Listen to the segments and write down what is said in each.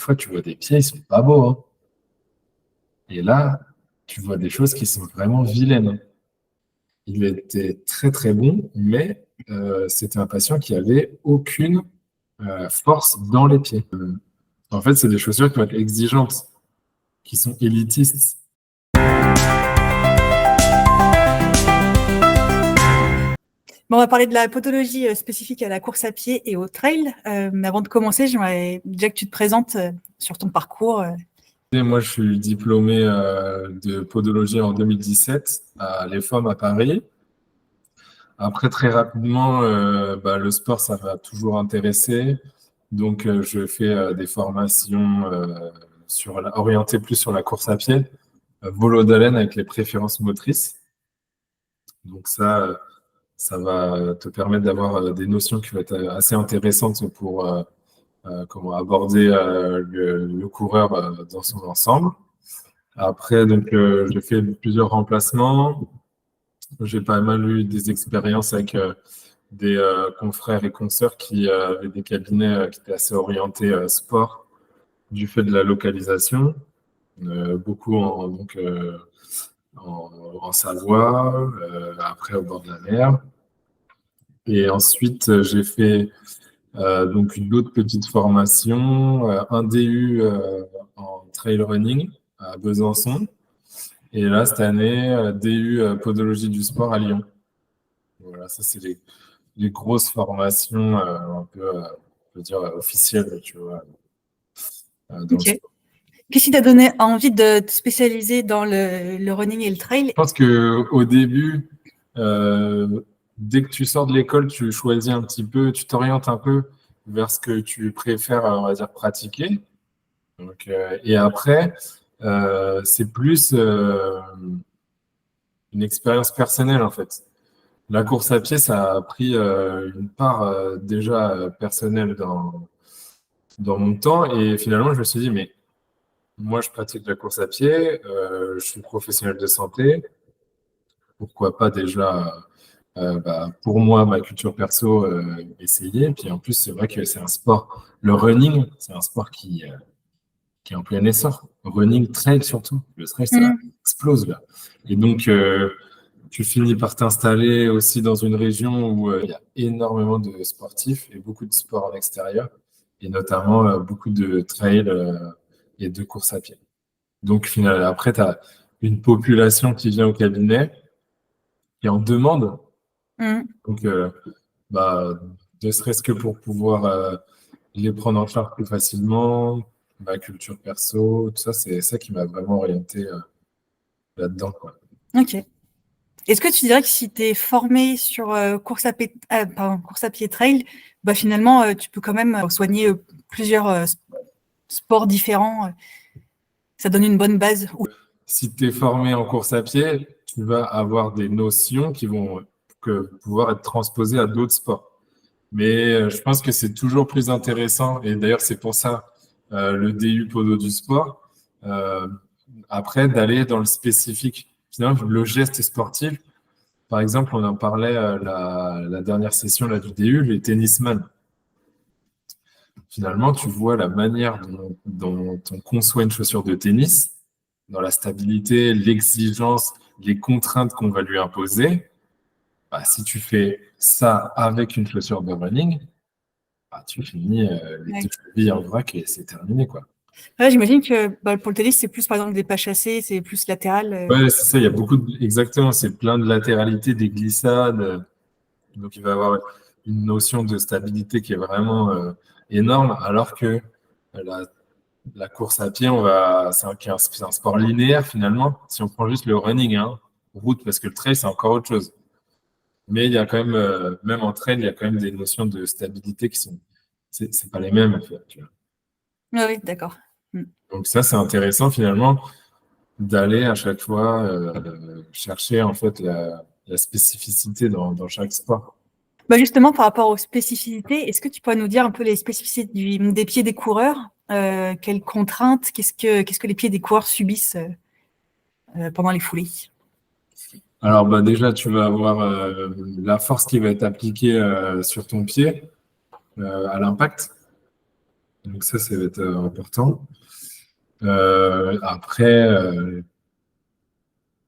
fois, tu vois des pieds, ils sont pas beaux, hein. Et là, tu vois des choses qui sont vraiment vilaines. Il était très très bon, mais c'était un patient qui avait aucune force dans les pieds. En fait, c'est des chaussures qui vont être exigeantes, qui sont élitistes. Bon, on va parler de la podologie spécifique à la course à pied et au trail. Mais avant de commencer, j'aimerais déjà que tu te présentes sur ton parcours. Et moi, je suis diplômé de podologie en 2017 à l'EFOM à Paris. Après, très rapidement, le sport, ça m'a toujours intéressé. Donc, je fais des formations orientées plus sur la course à pied, volo d'haleine avec les préférences motrices. Donc, ça va te permettre d'avoir des notions qui vont être assez intéressantes pour comment aborder le coureur dans son ensemble. Après, donc, j'ai fait plusieurs remplacements. J'ai pas mal eu des expériences avec des confrères et consoeurs qui avaient des cabinets qui étaient assez orientés sport du fait de la localisation, beaucoup en Savoie, après au bord de la mer. Et ensuite, j'ai fait donc une autre petite formation, un DU en trail running à Besançon. Et là, cette année, DU podologie du sport à Lyon. Voilà, ça, c'est les grosses formations un peu, on peut dire, officielles, tu vois, dans le Ok. sport. Qu'est-ce qui t'a donné envie de te spécialiser dans le running et le trail? Je pense qu'au début, dès que tu sors de l'école, tu choisis un petit peu, tu t'orientes un peu vers ce que tu préfères, on va dire, pratiquer. Donc, et après, c'est plus une expérience personnelle, en fait. La course à pied, ça a pris une part déjà personnelle dans mon temps. Et finalement, je me suis dit, mais moi, je pratique la course à pied, je suis professionnel de santé. Pourquoi pas déjà, pour moi, ma culture perso, essayer. Puis en plus, c'est vrai que c'est un sport. Le running, c'est un sport qui est en plein essor. Running, trail surtout. Le trail, ça explose là. Et donc, tu finis par t'installer aussi dans une région où il y a énormément de sportifs et beaucoup de sports en extérieur, et notamment beaucoup de trail et de course à pied. Donc, finalement, après, tu as une population qui vient au cabinet, qui en demande. Donc, ne serait-ce que pour pouvoir les prendre en charge plus facilement, ma culture perso, tout ça, c'est ça qui m'a vraiment orienté là-dedans, quoi. Ok. Est-ce que tu dirais que si tu es formé sur course à pied trail, finalement, tu peux quand même soigner plusieurs sports différents, ça donne une bonne base? Si tu es formé en course à pied, tu vas avoir des notions qui vont pouvoir être transposées à d'autres sports. Mais je pense que c'est toujours plus intéressant, et d'ailleurs c'est pour ça le DU Podo du sport, après d'aller dans le spécifique. Finalement, le geste sportif, par exemple, on en parlait la dernière session là, du DU, les tennisman. Finalement, tu vois la manière dont on conçoit une chaussure de tennis, dans la stabilité, l'exigence, les contraintes qu'on va lui imposer. Si tu fais ça avec une chaussure de running, tu finis les deux chevilles en vrac et c'est terminé, quoi. Ouais, j'imagine que pour le tennis, c'est plus par exemple des pas chassés, c'est plus latéral. Ouais, c'est ça, il y a exactement, c'est plein de latéralité, des glissades. Donc, il va y avoir une notion de stabilité qui est vraiment énorme, alors que la course à pied, c'est un sport linéaire finalement. Si on prend juste le running, route, parce que le trail, c'est encore autre chose. Mais il y a quand même, même en trail, il y a quand même des notions de stabilité qui sont, c'est pas les mêmes en fait. Tu vois. Oui, d'accord. Donc ça, c'est intéressant finalement d'aller à chaque fois chercher en fait la spécificité dans chaque sport. Justement, par rapport aux spécificités, est-ce que tu pourrais nous dire un peu les spécificités des pieds des coureurs? Quelles contraintes, qu'est-ce que les pieds des coureurs subissent pendant les foulées? Alors déjà, tu vas avoir la force qui va être appliquée sur ton pied à l'impact. Donc ça va être important. Après,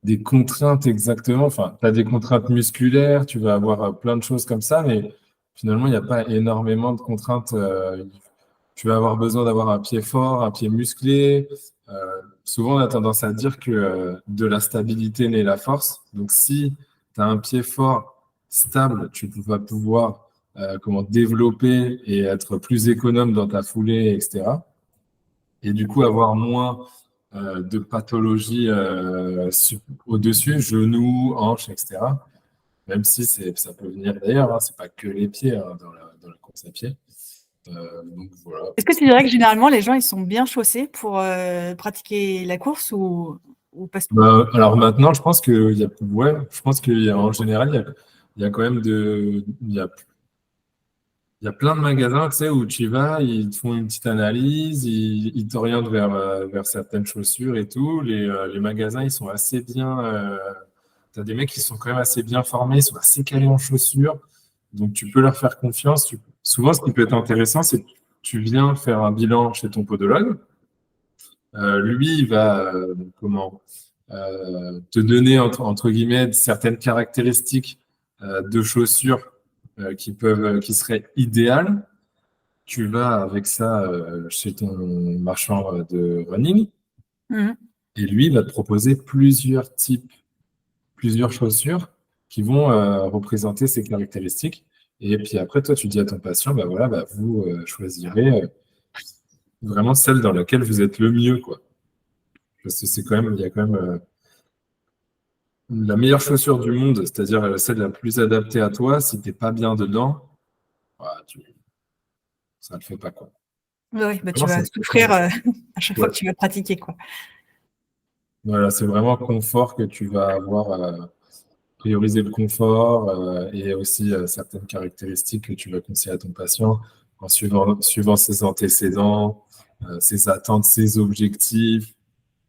des contraintes exactement. Enfin, tu as des contraintes musculaires, tu vas avoir plein de choses comme ça, mais finalement, il n'y a pas énormément de contraintes. Tu vas avoir besoin d'avoir un pied fort, un pied musclé. Souvent, on a tendance à dire que de la stabilité naît la force. Donc, si tu as un pied fort, stable, tu vas pouvoir comment développer et être plus économe dans ta foulée, etc. Et du coup, avoir moins de pathologies au-dessus, genoux, hanches, etc. Même si ça peut venir d'ailleurs, hein, c'est pas que les pieds hein, dans la course à pied. Donc voilà. Est-ce que tu dirais que généralement les gens ils sont bien chaussés pour pratiquer la course ou pas? Alors maintenant, je pense que ouais, je pense qu'en général, il y a quand même il y a plein de magasins, tu sais, où tu vas, ils te font une petite analyse, ils t'orientent vers certaines chaussures et tout. Les magasins, ils sont assez bien. Tu as des mecs qui sont quand même assez bien formés, ils sont assez calés en chaussures. Donc, tu peux leur faire confiance. Souvent, ce qui peut être intéressant, c'est que tu viens faire un bilan chez ton podologue. Lui, il va te donner, entre guillemets, certaines caractéristiques de chaussures qui seraient idéales. Tu vas avec ça chez ton marchand de running Mhm. et lui il va te proposer plusieurs types, plusieurs chaussures qui vont représenter ces caractéristiques. Et puis après, toi, tu dis à ton patient, bah voilà, bah, vous choisirez vraiment celle dans laquelle vous êtes le mieux, quoi. Parce que il y a quand même la meilleure chaussure du monde, c'est-à-dire celle la plus adaptée à toi. Si t'es pas bien dedans, voilà, ça ne le fait pas, quoi. Oui, bah, tu Vraiment, vas c'est souffrir à chaque fois ouais. que tu vas pratiquer, quoi. Voilà, c'est vraiment confort que tu vas avoir. Prioriser le confort et aussi certaines caractéristiques que tu vas conseiller à ton patient en suivant ses antécédents, ses attentes, ses objectifs.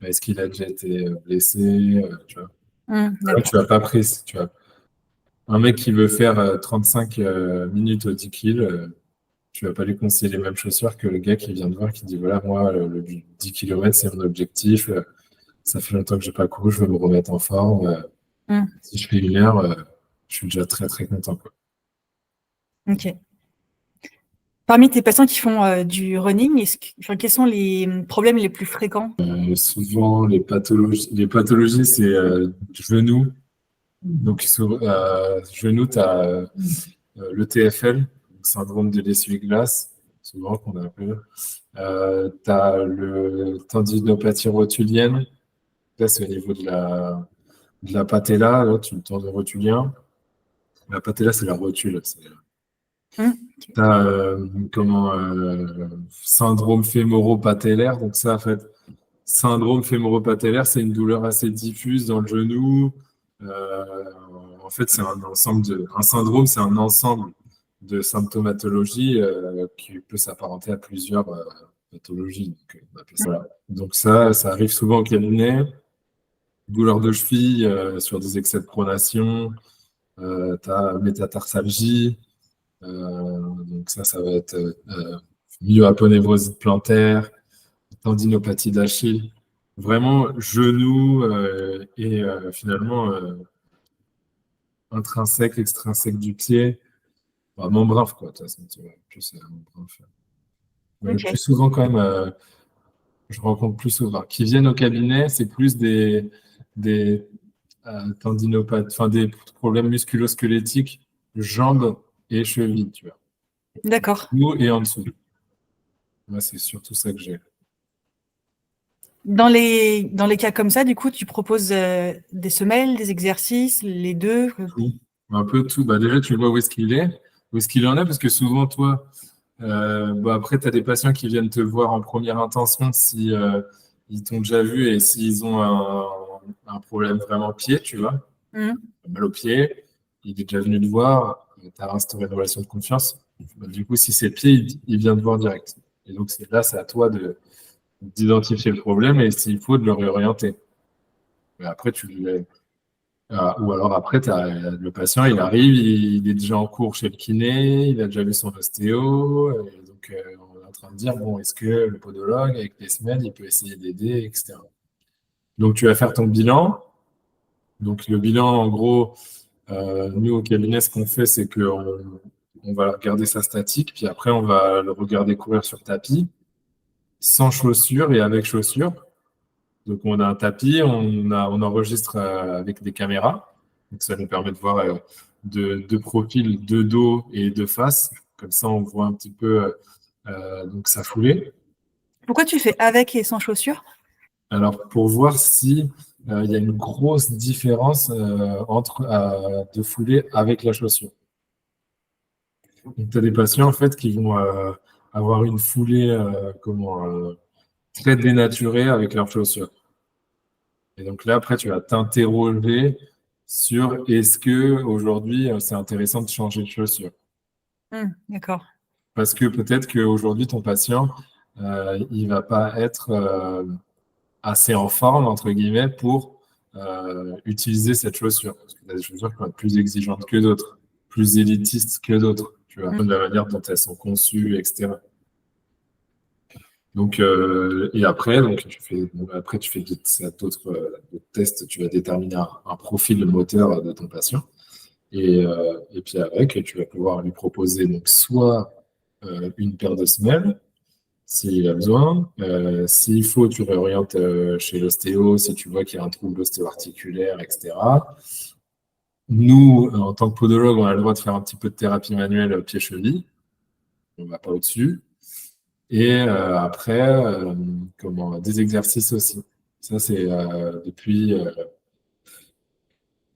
Est-ce qu'il a déjà été blessé tu vois. Là, D'accord. tu vas pas pris. Tu vois. Un mec qui veut faire 35 minutes au 10 kills, tu vas pas lui conseiller les mêmes chaussures que le gars qui vient de voir qui dit voilà, moi, le 10 km, c'est mon objectif. Ça fait longtemps que j'ai pas couru, je veux me remettre en forme. Mm. Si je fais 1 heure, je suis déjà très très content, quoi. Ok. Parmi tes patients qui font du running, enfin, quels sont les problèmes les plus fréquents? Souvent, les pathologies, c'est genou. Donc, sur genou, tu as le TFL, syndrome de l'essuie-glace, souvent qu'on appelle. Tu as le tendinopathie rotulienne. Là, c'est au niveau de la patella. Là, tu le tendon rotulien. La patella, c'est la rotule. Mm. Tu as syndrome fémoro-patellaire. Donc, ça, en fait, syndrome fémoro-patellaire, c'est une douleur assez diffuse dans le genou. Euh, En fait, c'est un syndrome, c'est un ensemble de symptomatologies qui peut s'apparenter à plusieurs pathologies. Donc, on appelle ça. Voilà. Donc ça arrive souvent au cabinet. Douleur de cheville sur des excès de pronation. Tu as métatarsalgie. Donc ça va être myoaponévrose plantaire, tendinopathie d'Achille, vraiment genou et finalement intrinsèque, extrinsèque du pied, bah, membrane, quoi, de toute façon, tu vois, plus membrane. Mais le Ok. plus souvent, quand même, je rencontre plus souvent, qui viennent au cabinet, c'est plus des tendinopathes, enfin des problèmes musculo-squelettiques, jambes et chevilles, tu vois, D'accord. nous et en dessous. Moi, c'est surtout ça que j'ai. Dans les cas comme ça, du coup, tu proposes des semelles, des exercices, les deux. Tout. Un peu tout. Bah, déjà, tu vois où est-ce qu'il est, où est-ce qu'il en est, parce que souvent, toi, bah, après, tu as des patients qui viennent te voir en première intention si ils t'ont déjà vu et s'ils ont un problème vraiment pied, tu vois, Mm. mal au pied, il est déjà venu te voir, tu as instauré une relation de confiance. Bah, du coup, si c'est le pied, il vient te voir direct. Et donc, c'est à toi d'identifier le problème et s'il faut, de le réorienter. Mais après, ou alors après, le patient, il arrive, il est déjà en cours chez le kiné, il a déjà vu son ostéo, et donc train de dire, bon, est-ce que le podologue, avec les semelles, il peut essayer d'aider, etc. Donc, tu vas faire ton bilan. Donc, le bilan, en gros, nous, au cabinet, ce qu'on fait, c'est qu'on va regarder sa statique, puis après, on va le regarder courir sur tapis, sans chaussures et avec chaussures. Donc, on a un tapis, on enregistre avec des caméras. Donc, ça nous permet de voir deux profils, de dos et de face. Comme ça, on voit un petit peu donc sa foulée. Pourquoi tu fais avec et sans chaussures? Alors, pour voir si il y a une grosse différence entre de foulée avec la chaussure. Donc, tu as des patients en fait qui vont avoir une foulée très dénaturée avec leurs chaussures. Et donc là, après, tu vas t'interroger sur est-ce que aujourd'hui c'est intéressant de changer de chaussure. D'accord. Parce que peut-être qu'aujourd'hui, ton patient, il va pas être assez en forme, entre guillemets, pour utiliser cette chaussure. Parce que tu as des chaussures qui vont être plus exigeantes que d'autres, plus élitistes que d'autres, tu vois, de la manière dont elles sont conçues, etc. Donc, et après, tu fais d'autres tests, tu vas déterminer un profil moteur de ton patient. Et puis avec, tu vas pouvoir lui proposer donc soit une paire de semelles, s'il a besoin. S'il faut, tu réorientes chez l'ostéo si tu vois qu'il y a un trouble ostéo-articulaire, etc. Nous, en tant que podologue, on a le droit de faire un petit peu de thérapie manuelle pied-cheville. On ne va pas au-dessus. Et après, des exercices aussi. Ça, c'est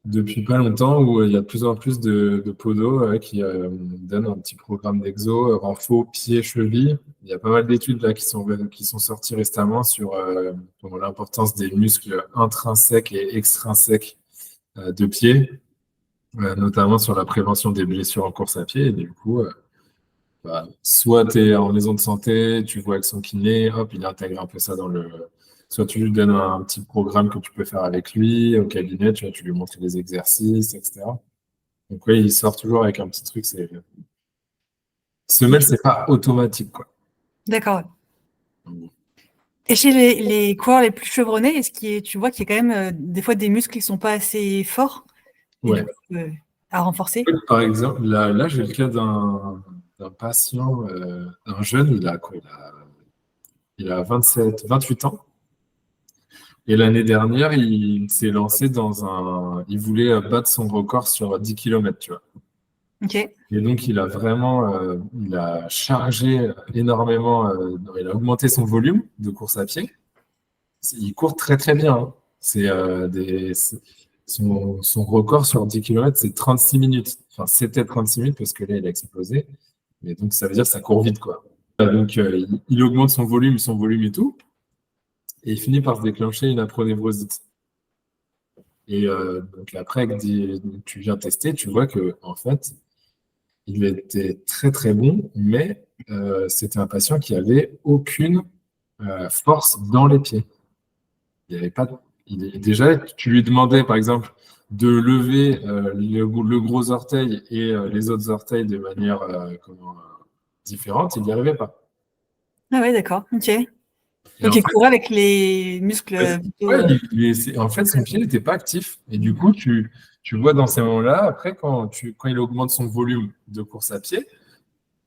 depuis pas longtemps où il y a de plus en plus de podos qui donnent un petit programme d'exo, renfo, pied, cheville. Il y a pas mal d'études là qui sont sorties récemment sur l'importance des muscles intrinsèques et extrinsèques de pied, notamment sur la prévention des blessures en course à pied. Et du coup, soit tu es en maison de santé, tu vois avec son kiné, hop, il intègre un peu ça dans le. Soit tu lui donnes un petit programme que tu peux faire avec lui, au cabinet, tu lui montres les exercices, etc. Donc oui, il sort toujours avec un petit truc. Semelle, c'est pas automatique, quoi. D'accord. Et chez les coureurs les plus chevronnés, tu vois qu'il y a quand même des fois des muscles qui sont pas assez forts et Ouais. du coup, à renforcer? Par exemple, là j'ai le cas d'un patient, un jeune, il a quoi? Il a 28 ans. Et l'année dernière, il s'est lancé il voulait battre son record sur 10 km, tu vois. Ok. Et donc, il a chargé énormément, il a augmenté son volume de course à pied. Il court très, très bien, hein. Son record sur 10 km, c'est 36 minutes. Enfin, c'était 36 minutes parce que là, il a explosé. Mais donc, ça veut dire que ça court vite, quoi. Donc, il augmente son volume et tout. Et il finit par se déclencher une apronévrosite. Et donc après, tu viens tester, tu vois que en fait, il était très très bon, mais c'était un patient qui avait aucune force dans les pieds. Il y avait pas. Déjà, tu lui demandais par exemple de lever le gros orteil et les autres orteils de manière différente, il n'y arrivait pas. Ah ouais, d'accord. Ok. Et Donc en il fait, courait avec les muscles plutôt. ouais, en fait, son pied n'était pas actif. Et du coup, tu vois dans ces moments-là, après, quand il augmente son volume de course à pied,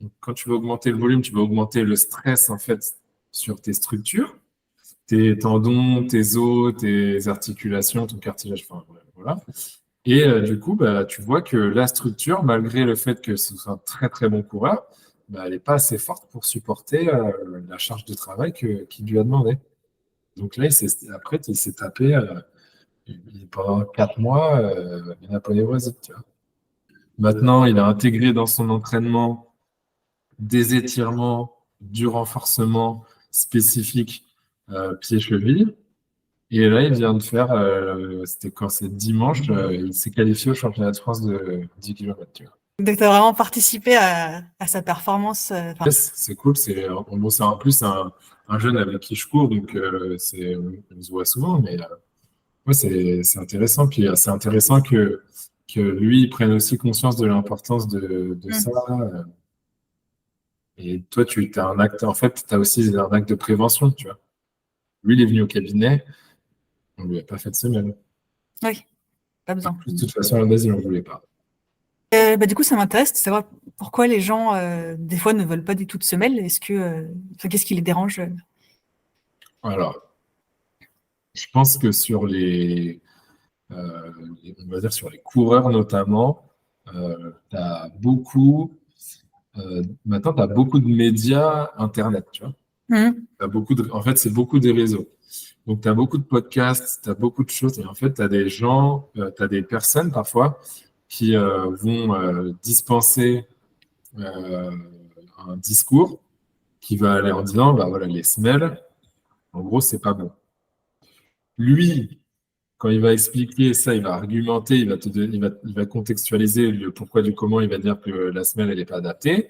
donc, quand tu veux augmenter le volume, tu vas augmenter le stress en fait sur tes structures, tes tendons, tes os, tes articulations, ton cartilage, enfin voilà. Et du coup, bah, tu vois que la structure, malgré le fait que ce soit un très très bon coureur, bah, elle n'est pas assez forte pour supporter la charge de travail qu'il lui a demandé. Donc là, il s'est tapé pendant 4 mois une aponeurosie, tu vois. Maintenant, il a intégré dans son entraînement des étirements, du renforcement spécifique pied-cheville. Et là, il vient de faire, c'était quand c'est dimanche, il s'est qualifié au championnat de France de 10 km. Tu vois. Donc tu as vraiment participé à sa performance. Yes, c'est cool. C'est en plus un jeune avec qui je cours, donc on se voit souvent, mais ouais, c'est intéressant. Puis c'est intéressant que lui il prenne aussi conscience de l'importance de ça. Et toi, tu as un acte, en fait, tu as aussi un acte de prévention, tu vois. Lui, il est venu au cabinet, on lui a pas fait de semelle. Oui, pas En besoin. plus, de toute façon, à la base, il n'en voulait pas. Du coup, ça m'intéresse de savoir pourquoi les gens, des fois, ne veulent pas du tout de semelle. Qu'est-ce qui les dérange? Alors, je pense que sur on va dire sur les coureurs notamment, maintenant, tu as beaucoup de médias Internet, tu vois. Mhm. En fait, c'est beaucoup des réseaux. Donc, tu as beaucoup de podcasts, tu as beaucoup de choses. Et en fait, tu as des gens, tu as des personnes parfois qui vont dispenser euh, un discours qui va aller en disant, bah voilà, les semelles, en gros, c'est pas bon. Lui, quand il va expliquer ça, il va argumenter, il va contextualiser le pourquoi du comment, il va dire que la semelle, elle n'est pas adaptée.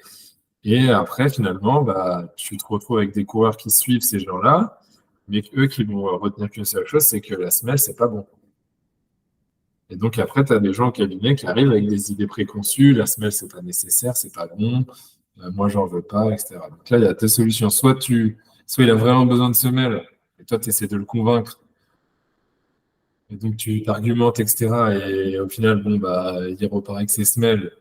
Et après, finalement, bah, tu te retrouves avec des coureurs qui suivent ces gens-là, mais eux qui vont retenir qu'une seule chose, c'est que la semelle, c'est pas bon. Et donc après, tu as des gens au cabinet qui arrivent avec des idées préconçues, la semelle, c'est pas nécessaire, c'est pas bon, moi, j'en veux pas, etc. Donc là, il y a deux solutions. Soit il a vraiment besoin de semelle, et toi, tu essaies de le convaincre, et donc tu t'argumentes, etc. Et au final, bon, bah, il repart avec ses semelles,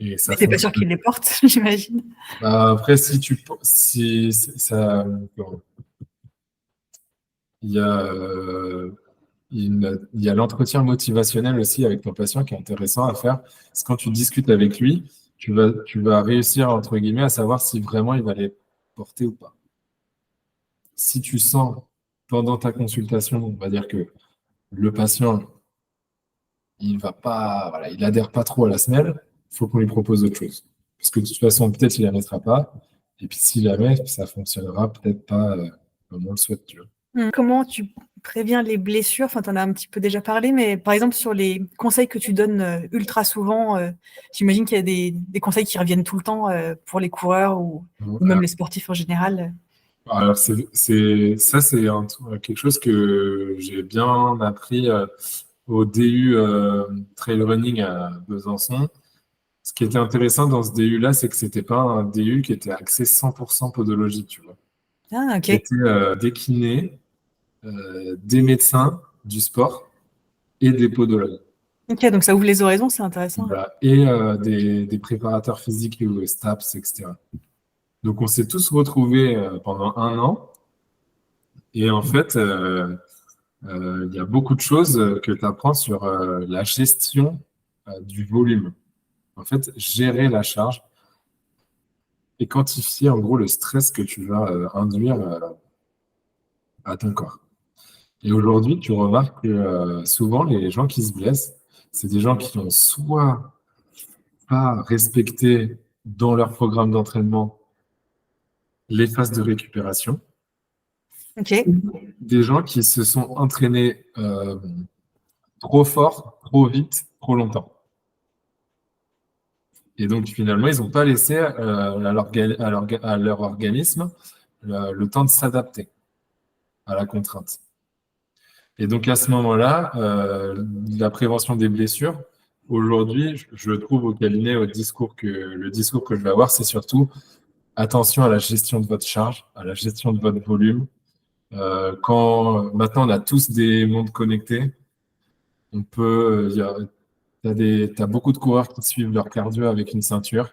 et Mais ça t'es pas sûr fonctionne. qu'ils les portent, j'imagine. Bah, après, si ça, il y a, il y a l'entretien motivationnel aussi avec ton patient qui est intéressant à faire. Parce que quand tu discutes avec lui, tu vas réussir, entre guillemets, à savoir si vraiment il va les porter ou pas. Si tu sens pendant ta consultation, on va dire que le patient, il va pas, voilà, il adhère pas trop à la semelle, il faut qu'on lui propose autre chose. Parce que de toute façon, peut-être il ne la mettra pas. Et puis s'il la met, ça fonctionnera peut-être pas comme on le souhaite, tu vois. Comment tu préviens les blessures? Enfin, tu en as un petit peu déjà parlé, mais par exemple, sur les conseils que tu donnes ultra souvent, j'imagine qu'il y a des conseils qui reviennent tout le temps pour les coureurs ou même les sportifs en général. Alors, quelque chose que j'ai bien appris au DU Trail Running à Besançon. Ce qui était intéressant dans ce DU-là, c'est que c'était pas un DU qui était axé 100% podologie, tu vois. Ah, ok. C'était des kinés, des médecins du sport et des podologues. Ok, donc ça ouvre les horizons, c'est intéressant. Voilà. Et des préparateurs physiques, STAPS, etc. Donc, on s'est tous retrouvés pendant un an. Et en fait, il y a beaucoup de choses que tu apprends sur la gestion du volume. En fait, gérer la charge et quantifier en gros le stress que tu vas induire à ton corps. Et aujourd'hui, tu remarques que souvent, les gens qui se blessent, c'est des gens qui ont soit pas respecté dans leur programme d'entraînement les phases de récupération, Ok. des gens qui se sont entraînés trop fort, trop vite, trop longtemps. Et donc, finalement, ils n'ont pas laissé à leur organisme le temps de s'adapter à la contrainte. Et donc, à ce moment-là, la prévention des blessures, aujourd'hui, je trouve au cabinet, le discours que je vais avoir, c'est surtout attention à la gestion de votre charge, à la gestion de votre volume. Quand maintenant, on a tous des montres connectées, on peut, t'as beaucoup de coureurs qui suivent leur cardio avec une ceinture,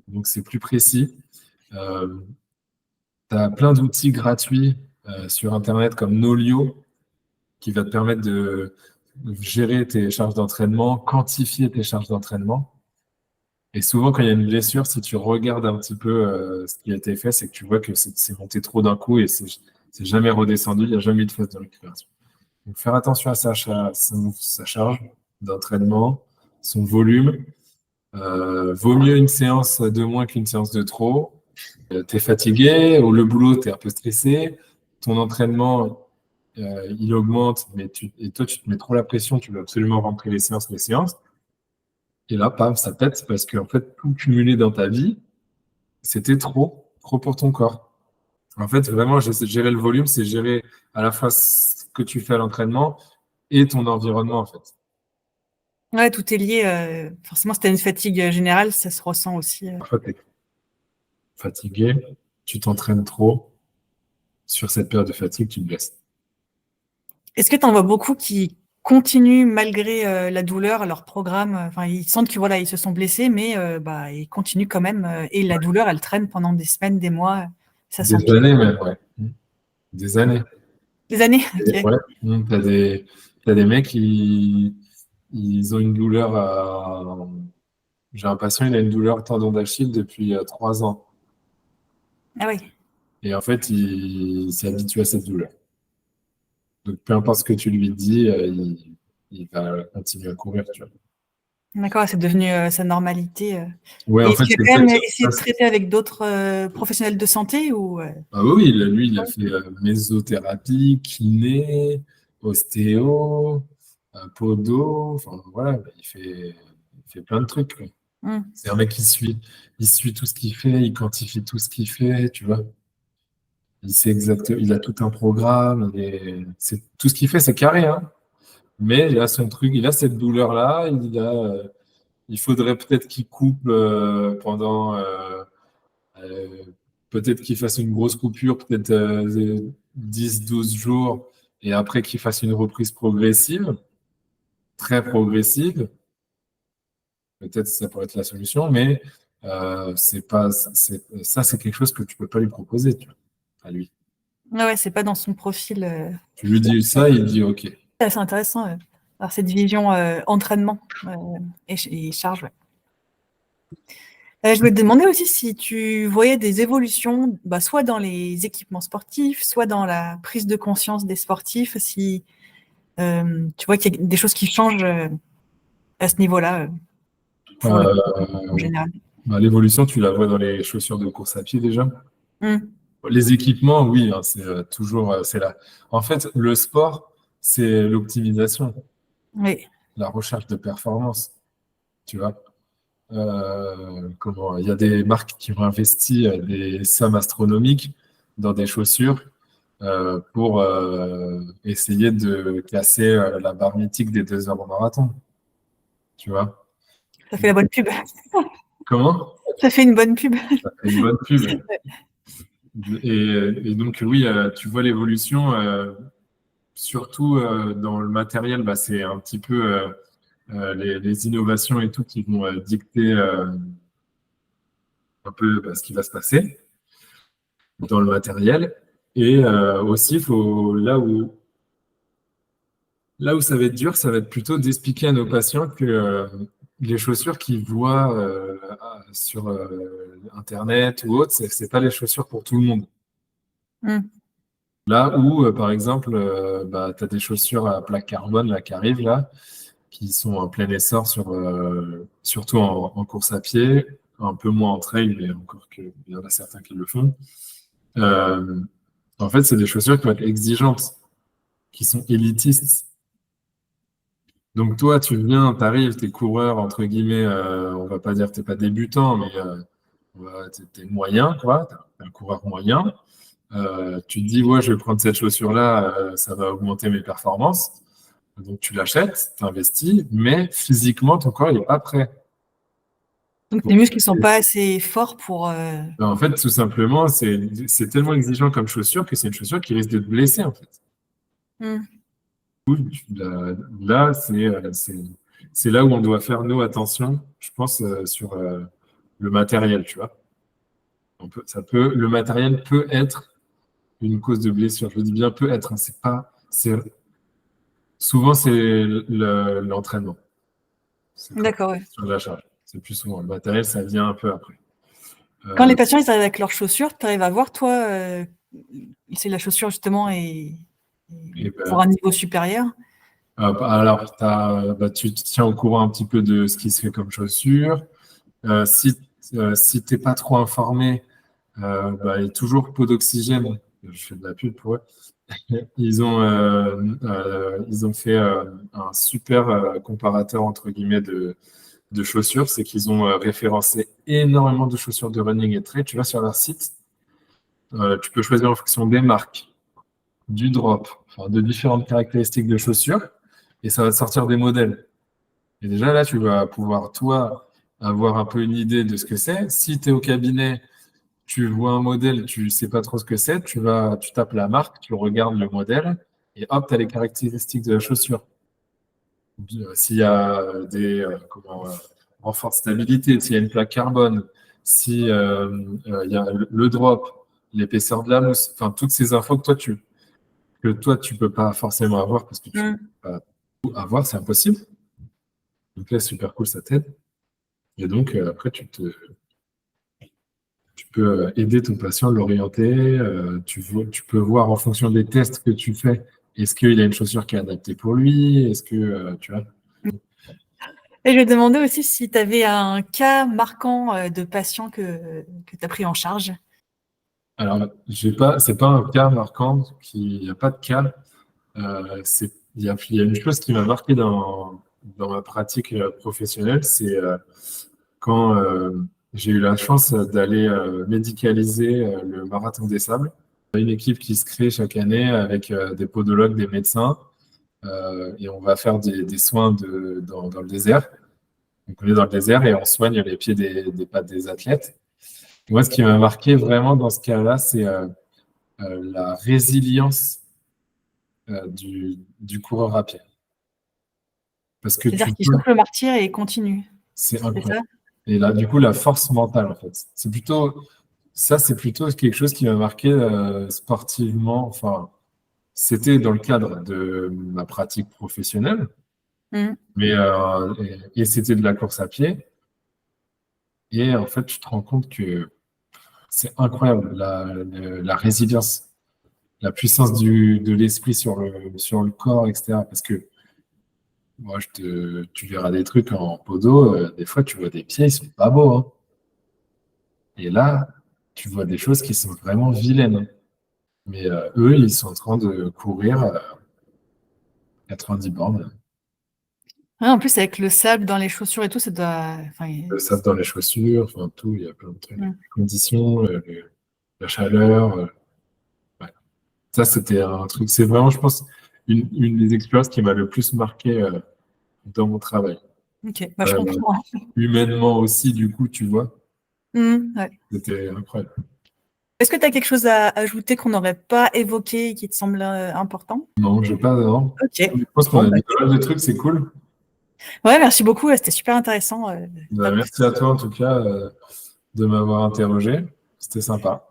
donc c'est plus précis. Tu as plein d'outils gratuits sur Internet comme Nolio qui va te permettre de gérer tes charges d'entraînement, quantifier tes charges d'entraînement. Et souvent, quand il y a une blessure, si tu regardes un petit peu ce qui a été fait, c'est que tu vois que c'est monté trop d'un coup et c'est jamais redescendu, il n'y a jamais eu de phase de récupération. Donc, faire attention à sa charge d'entraînement, son volume. Vaut mieux une séance de moins qu'une séance de trop. Tu es fatigué, ou le boulot, tu es un peu stressé, ton entraînement, il augmente, et toi, tu te mets trop la pression, tu veux absolument rentrer les séances, les séances. Et là, paf, ça pète parce qu'en fait, tout cumulé dans ta vie, c'était trop pour ton corps. En fait, vraiment, gérer le volume, c'est gérer à la fois ce que tu fais à l'entraînement et ton environnement, en fait. Ouais, tout est lié. Forcément, si tu as une fatigue générale, ça se ressent aussi. Parfois, fatigué, tu t'entraînes trop, sur cette période de fatigue, tu te blesses. Est-ce que tu en vois beaucoup qui continuent malgré la douleur leur programme? Enfin, ils sentent que voilà, ils se sont blessés, mais bah, ils continuent quand même. Et la douleur, elle traîne pendant des semaines, des mois. Ça Des s'empire. années même, ouais. Des années. Des années, Et ok. ouais. T'as des mecs ils ont une douleur J'ai un patient, il a une douleur tendon d'Achille depuis 3 ans. Ah oui. Et en fait, il s'est habitué à cette douleur. Donc, peu importe ce que tu lui dis, il va continuer à courir, tu vois. D'accord, c'est devenu sa normalité. Ouais, Et en est-ce fait, qu'il c'est a quand même exactement essayé de ça. traiter avec d'autres professionnels de santé ou Ah oui, oui, lui, il a fait mésothérapie, kiné, ostéo, podo, enfin voilà, il fait plein de trucs, quoi. Hmm. C'est un mec il suit tout ce qu'il fait, il quantifie tout ce qu'il fait, tu vois. Il sait il a tout un programme, tout ce qu'il fait, c'est carré, hein. Mais il a son truc, il a cette douleur-là, il faudrait peut-être qu'il coupe pendant euh, peut-être qu'il fasse une grosse coupure, peut-être 10-12 jours, et après qu'il fasse une reprise progressive, très progressive. Peut-être ça pourrait être la solution, mais c'est pas, ça, c'est quelque chose que tu peux pas lui proposer, tu vois, à lui. Ah ouais, c'est pas dans son profil. Tu lui dis ça, il dit OK. C'est assez intéressant. Alors, cette vision entraînement et charge. Ouais. Je voulais te demander aussi si tu voyais des évolutions, bah, soit dans les équipements sportifs, soit dans la prise de conscience des sportifs, si tu vois qu'il y a des choses qui changent à ce niveau-là pour le en Euh, général. Bah, l'évolution, tu la vois dans les chaussures de course à pied déjà. Hmm. Les équipements, oui, hein, c'est toujours c'est là. En fait, le sport, c'est l'optimisation, Oui, la recherche de performance. Tu vois. Il y a des marques qui ont investi des sommes astronomiques dans des chaussures pour essayer de casser la barre mythique des 2 heures au marathon. Tu vois. ça fait la bonne pub. Comment? Ça fait une bonne pub. Ça fait une bonne pub. Et donc, oui, tu vois l'évolution, surtout dans le matériel, bah, c'est un petit peu les innovations et tout qui vont dicter un peu ce qui va se passer dans le matériel. Et aussi, là où ça va être dur, ça va être plutôt d'expliquer à nos patients que les chaussures qu'ils voient sur Internet ou autre, c'est pas les chaussures pour tout le monde. Hmm. Là où, par exemple, bah, tu as des chaussures à plaque carbone là, qui arrivent là, qui sont en plein essor surtout en course à pied, un peu moins en trail, mais encore qu'il y en a certains qui le font. Euh, En fait, c'est des chaussures qui vont être exigeantes, qui sont élitistes. Donc toi, tu viens, tu arrives, tu es coureur, entre guillemets, on va pas dire que tu pas débutant, mais tu es moyen, quoi, t'es un coureur moyen. Tu te dis, ouais, je vais prendre cette chaussure-là, ça va augmenter mes performances. Donc tu l'achètes, tu investis, mais physiquement, ton corps, il n'est pas prêt. Donc les muscles ne sont pas assez forts pour. En fait, tout simplement, c'est tellement exigeant comme chaussure que c'est une chaussure qui risque de te blesser, en fait. Hmm. Là, c'est là où on doit faire nos attentions, je pense, sur le matériel, tu vois. Le matériel peut être une cause de blessure. Je dis bien peut être, hein, c'est pas, souvent c'est l'entraînement. C'est quand D'accord, ouais. sur la charge. C'est plus souvent. Le matériel, ça vient un peu après. Quand Euh, les patients ils arrivent avec leurs chaussures, tu arrives à voir, toi, si la chaussure justement est et pour un niveau supérieur. alors, tu te tiens au courant un petit peu de ce qui se fait comme chaussure. Si t'es pas trop informé, bah, il y a toujours Pot d'Oxygène. Je fais de la pub pour eux. Ils ont fait un super comparateur entre guillemets de chaussures. C'est qu'ils ont référencé énormément de chaussures de running et trail. Tu vas sur leur site, tu peux choisir en fonction des marques, du drop, enfin, de différentes caractéristiques de chaussures, et ça va te sortir des modèles. Et déjà là, tu vas pouvoir, toi, avoir un peu une idée de ce que c'est. Si tu es au cabinet, tu vois un modèle, tu sais pas trop ce que c'est, tu tapes la marque, tu regardes le modèle, et hop, tu as les caractéristiques de la chaussure. S'il y a des renforts de stabilité, s'il y a une plaque carbone, si il y a le drop, l'épaisseur de la mousse, enfin toutes ces infos que toi tu peux pas forcément avoir parce que tu Mm. peux pas tout avoir, c'est impossible. Donc là, super cool, ça t'aide. Et donc après, tu peux aider ton patient, l'orienter. Tu peux voir en fonction des tests que tu fais, est-ce qu'il a une chaussure qui est adaptée pour lui? Est-ce que tu vois? Et je vais demander aussi si tu avais un cas marquant de patient que tu as pris en charge. Alors, c'est pas un cas marquant, il n'y a pas de cas. Il y a une chose qui m'a marqué dans ma pratique professionnelle, c'est quand j'ai eu la chance d'aller médicaliser le Marathon des Sables. Une équipe qui se crée chaque année avec des podologues, des médecins, et on va faire des soins dans le désert. Donc, on est dans le désert et on soigne les pieds des pattes des athlètes. Moi, ce qui m'a marqué vraiment dans ce cas-là, c'est la résilience du coureur à pied. Parce que C'est-à-dire qu'il souffle le martyr et continue. c'est C'est ça? incroyable. Et là, du coup, la force mentale, en fait. C'est plutôt quelque chose qui m'a marqué sportivement. Enfin, c'était dans le cadre de ma pratique professionnelle, Mm. mais et c'était de la course à pied. Et en fait, tu te rends compte que c'est incroyable la résilience, la puissance de l'esprit sur le corps, etc. Parce que moi, tu verras des trucs en podo, des fois, tu vois des pieds, ils sont pas beaux, hein. Et là, tu vois des choses qui sont vraiment vilaines, hein. Mais eux, ils sont en train de courir 90 bornes. Ouais, en plus, avec le sable dans les chaussures et tout, ça doit. Enfin, Le sable dans les chaussures, enfin tout, il y a plein de trucs. Les mm. conditions, la chaleur. Ouais. Ça, c'était un truc. C'est vraiment, je pense, une des expériences qui m'a le plus marqué dans mon travail. Ok, bah, je comprends. Humainement aussi, du coup, tu vois, Ouais. c'était incroyable. Est-ce que tu as quelque chose à ajouter qu'on n'aurait pas évoqué et qui te semble important? Non, je pas. Non. Ok. Je pense qu'on Bon, a bah, dit pas mal de trucs, c'est cool. ouais, merci beaucoup. C'était super intéressant. Bah, Top. merci à toi, en tout cas, de m'avoir interrogé. C'était sympa.